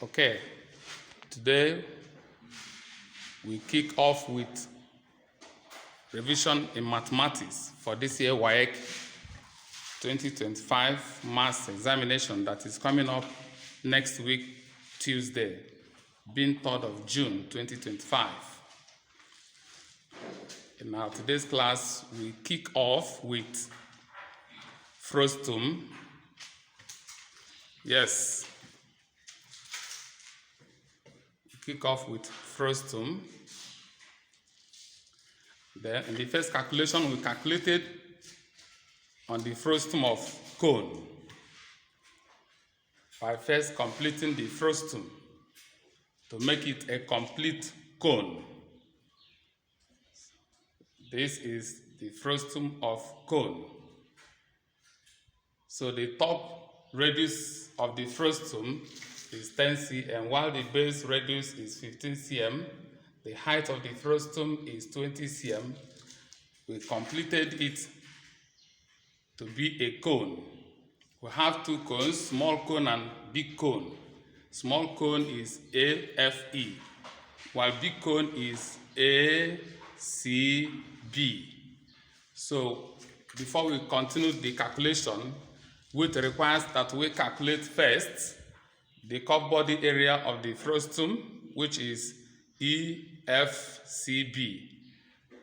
Okay, today we kick off with revision in mathematics for this year WAEC 2025 maths examination that is coming up next week, Tuesday, being 3rd of June 2025. In our today's class, we kick off with frustum. Yes. Kick off with frustum. Then in the first calculation, we calculated on the frustum of cone by first completing the frustum to make it a complete cone. This is the frustum of cone. So the top radius of the frustum is 10 cm, while the base radius is 15 cm. The height of the frustum is 20 cm. We completed it to be a cone. We have two cones, small cone and big cone. Small cone is AFE, while big cone is ACB. So before we continue the calculation, which requires that we calculate first the curved body area of the frustum, which is EFCB.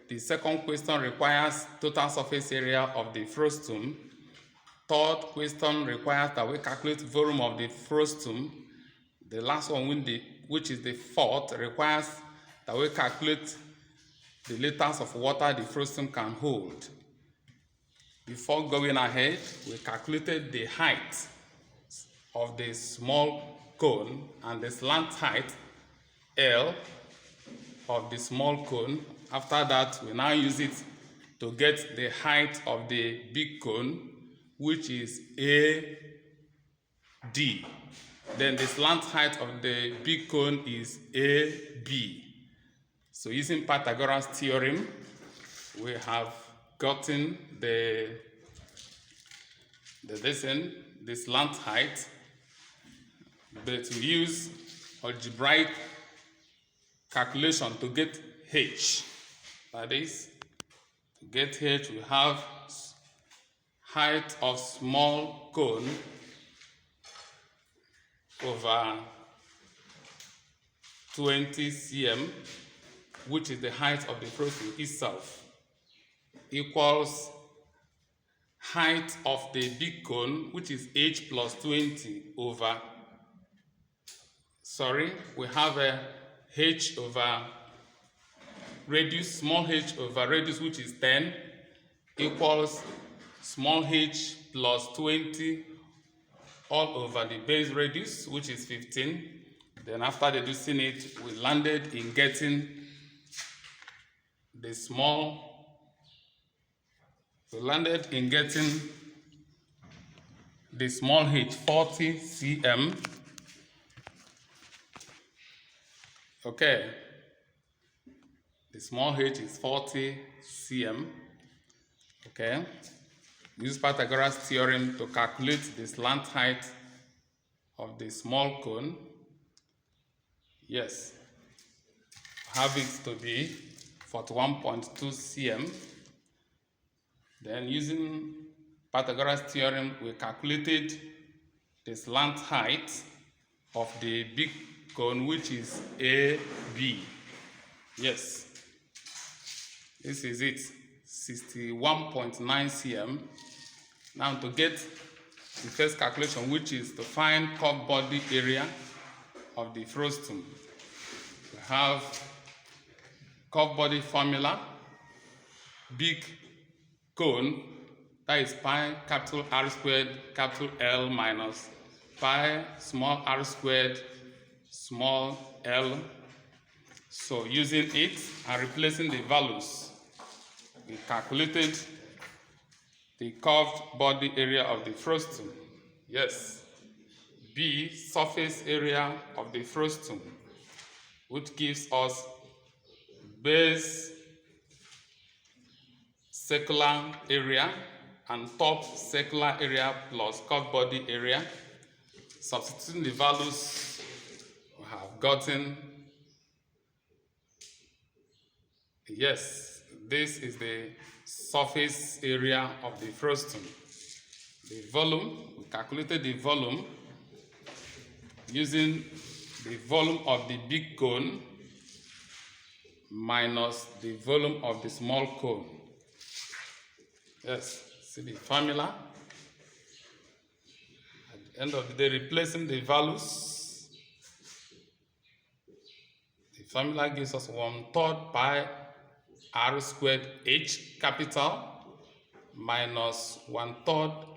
The second question requires total surface area of the frustum. Third question requires that we calculate volume of the frustum. The last one, which is the fourth, requires that we calculate the liters of water the frustum can hold. Before going ahead, we calculated the height of the small cone and the slant height L of the small cone. After that, we now use it to get the height of the big cone, which is AD. Then the slant height of the big cone is AB. So using Pythagoras theorem, we have gotten the slant height, but we use algebraic calculation to get h. That is, to get h, we have height of small cone over 20 cm, which is the height of the frustum itself, equals height of the big cone, which is h plus 20 over, we have a h over radius, small h over radius, which is 10, equals small h plus 20 all over the base radius, which is 15. Then after reducing it, we landed in getting the small h, 40 cm. Okay, the small h is 40 cm. Okay, use Pythagoras theorem to calculate the slant height of the small cone. Yes, have it to be 41.2 cm. Then using Pythagoras theorem, we calculated the slant height of the big cone, which is AB. Yes, this is it, 61.9 cm. Now to get the first calculation, which is to find curved body area of the frustum, we have curved body formula. Big cone, that is pi capital R squared capital L minus pi small r squared small l. So using it and replacing the values, we calculated the curved body area of the frustum. Yes, B, surface area of the frustum, which gives us base circular area and top circular area plus curved body area. Substituting the values we have gotten, yes, this is the surface area of the frustum. The volume, we calculated the volume using the volume of the big cone minus the volume of the small cone. Yes, see the formula. At the end of the day, replacing the values, the formula gives us 1/3 pi r squared h capital minus 1/3